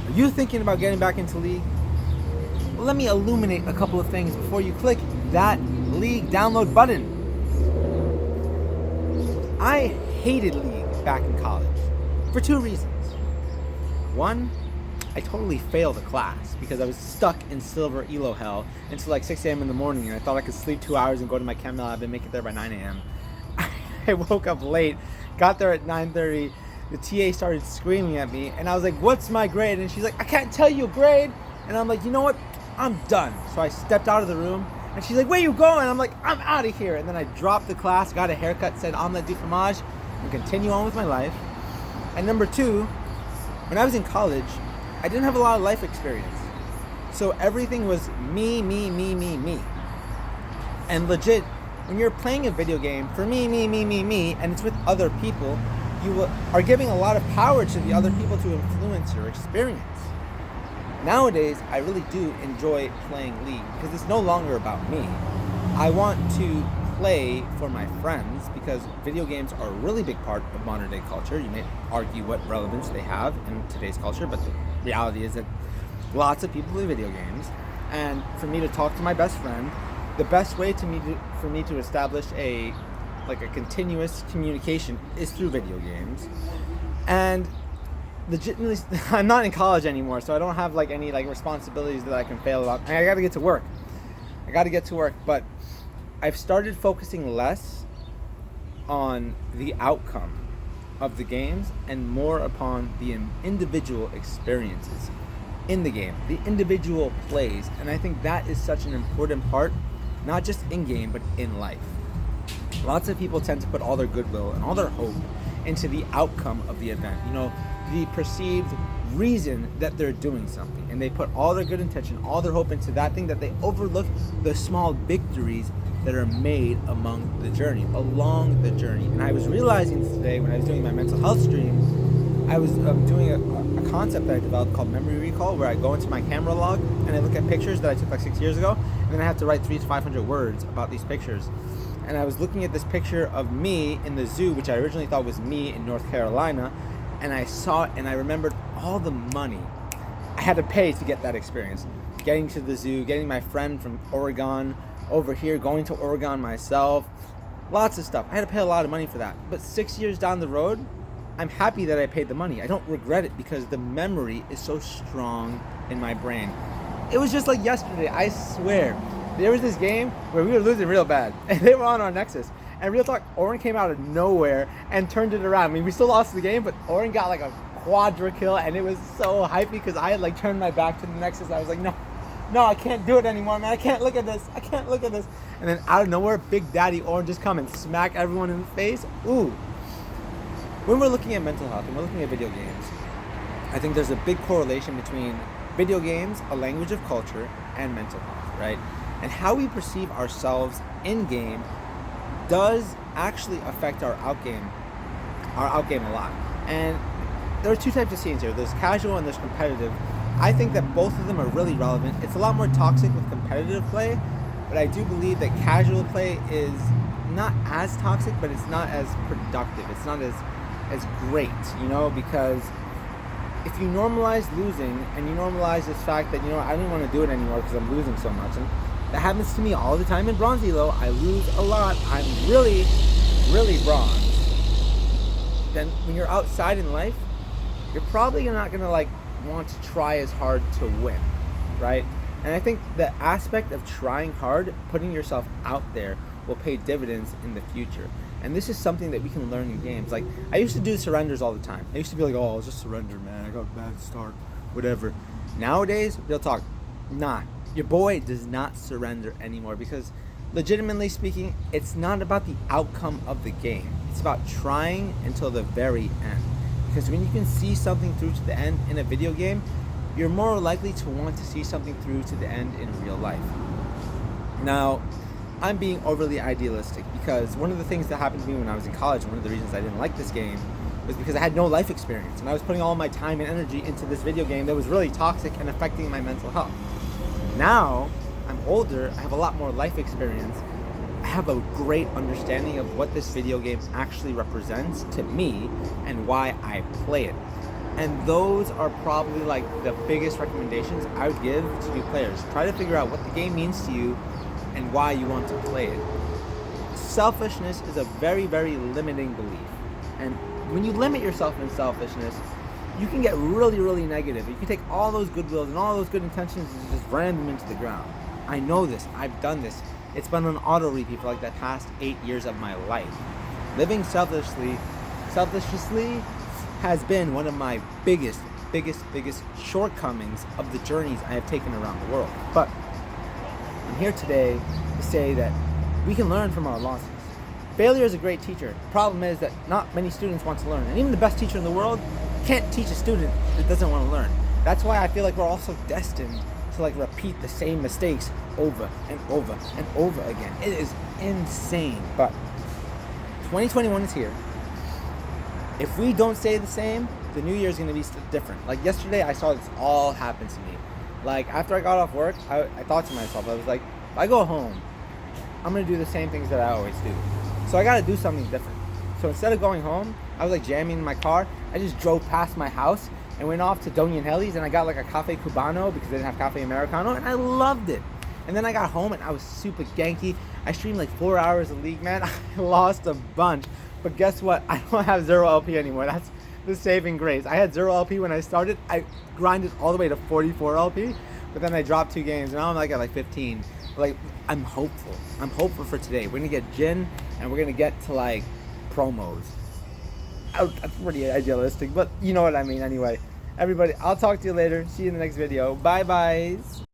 Are you thinking about getting back into League? Well, let me illuminate a couple of things before you click that League download button. I hated League back in college for two reasons. One, I totally failed a class because I was stuck in silver elo hell until like 6 a.m. in the morning, and I thought I could sleep 2 hours and go to my chem lab and make it there by 9 a.m. I woke up late, got there at 9:30. The TA started screaming at me, and I was like, "What's my grade?" And she's like, "I can't tell you a grade." And I'm like, "You know what? I'm done." So I stepped out of the room, and she's like, "Where you going?" And I'm like, "I'm out of here." And then I dropped the class, got a haircut, said omelette du fromage, and continue on with my life. And number two, when I was in college, I didn't have a lot of life experience. So everything was me. And legit, when you're playing a video game for me, and it's with other people, you are giving a lot of power to the other people to influence your experience. Nowadays, I really do enjoy playing League because it's no longer about me. I want to play for my friends because video games are a really big part of modern day culture. You may argue what relevance they have in today's culture, but the reality is that lots of people play video games. And for me to talk to my best friend, the best way for me to establish a continuous communication is through video games. And legitimately, I'm not in college anymore, so I don't have any responsibilities that I can fail about. I gotta get to work. But I've started focusing less on the outcome of the games and more upon the individual experiences in the game, the individual plays. And I think that is such an important part, not just in game, but in life. Lots of people tend to put all their goodwill and all their hope into the outcome of the event, the perceived reason that they're doing something. And they put all their good intention, all their hope into that thing, that they overlook the small victories that are made along the journey. And I was realizing today when I was doing my mental health stream, I was doing a concept that I developed called memory recall, where I go into my camera log and I look at pictures that I took 6 years ago, and then I have to write 300 to 500 words about these pictures. And I was looking at this picture of me in the zoo, which I originally thought was me in North Carolina, and I saw it and I remembered all the money I had to pay to get that experience. Getting to the zoo, getting my friend from Oregon over here, going to Oregon myself, lots of stuff. I had to pay a lot of money for that. But 6 years down the road, I'm happy that I paid the money. I don't regret it because the memory is so strong in my brain. It was just like yesterday, I swear. There was this game where we were losing real bad, and they were on our Nexus. And real talk, Oren came out of nowhere and turned it around. I mean, we still lost the game, but Oren got a quadra kill, and it was so hypey because I had turned my back to the Nexus. I was like, no, I can't do it anymore, man. I can't look at this. And then out of nowhere, Big Daddy Oren just come and smack everyone in the face. Ooh. When we're looking at mental health and we're looking at video games, I think there's a big correlation between video games, a language of culture, and mental health, right? And how we perceive ourselves in-game does actually affect our out-game a lot. And there are two types of scenes here. There's casual and there's competitive. I think that both of them are really relevant. It's a lot more toxic with competitive play, but I do believe that casual play is not as toxic, but it's not as productive. It's not as great, because if you normalize losing and you normalize this fact that, I don't want to do it anymore because I'm losing so much. And that happens to me all the time in Bronze Elo. I lose a lot. I'm really, really bronze. Then when you're outside in life, you're probably not going to want to try as hard to win, right? And I think the aspect of trying hard, putting yourself out there, will pay dividends in the future. And this is something that we can learn in games. I used to do surrenders all the time. I used to be like, oh, I'll just surrender, man. I got a bad start, whatever. Nowadays, real talk, nah. Your boy does not surrender anymore because, legitimately speaking, it's not about the outcome of the game. It's about trying until the very end. Because when you can see something through to the end in a video game, you're more likely to want to see something through to the end in real life. Now, I'm being overly idealistic because one of the things that happened to me when I was in college, one of the reasons I didn't like this game, was because I had no life experience. And I was putting all my time and energy into this video game that was really toxic and affecting my mental health. Now, I'm older, I have a lot more life experience. I have a great understanding of what this video game actually represents to me and why I play it. And those are probably like the biggest recommendations I would give to new players. Try to figure out what the game means to you and why you want to play it. Selfishness is a very, very limiting belief. And when you limit yourself in selfishness, you can get really, really negative. You can take all those goodwills and all those good intentions and just ram them into the ground. I know this. I've done this. It's been an auto repeat for like the past 8 years of my life. Living selfishly has been one of my biggest shortcomings of the journeys I have taken around the world. But I'm here today to say that we can learn from our losses. Failure is a great teacher. The problem is that not many students want to learn. And even the best teacher in the world can't teach a student that doesn't want to learn. That's why I feel like we're also destined to like repeat the same mistakes over and over and over again. It is insane. But 2021 is here. If we don't stay the same, the new year is going to be different. Like yesterday, I saw this all happen to me. Like after I got off work, I thought to myself, I was like, if I go home, I'm going to do the same things that I always do. So I got to do something different. So instead of going home, I was like jamming in my car. I just drove past my house and went off to Doña Helly's and I got like a Cafe Cubano because they didn't have Cafe Americano and I loved it. And then I got home and I was super ganky. I streamed like 4 hours of League, man. I lost a bunch. But guess what? I don't have 0 LP anymore. That's the saving grace. I had 0 LP when I started. I grinded all the way to 44 LP, but then I dropped 2 games. And now I'm like at like 15. Like, I'm hopeful. I'm hopeful for today. We're going to get Jhin, and we're going to get to like promos. That's pretty idealistic, but you know what I mean anyway. Everybody, I'll talk to you later. See you in the next video. Bye-bye.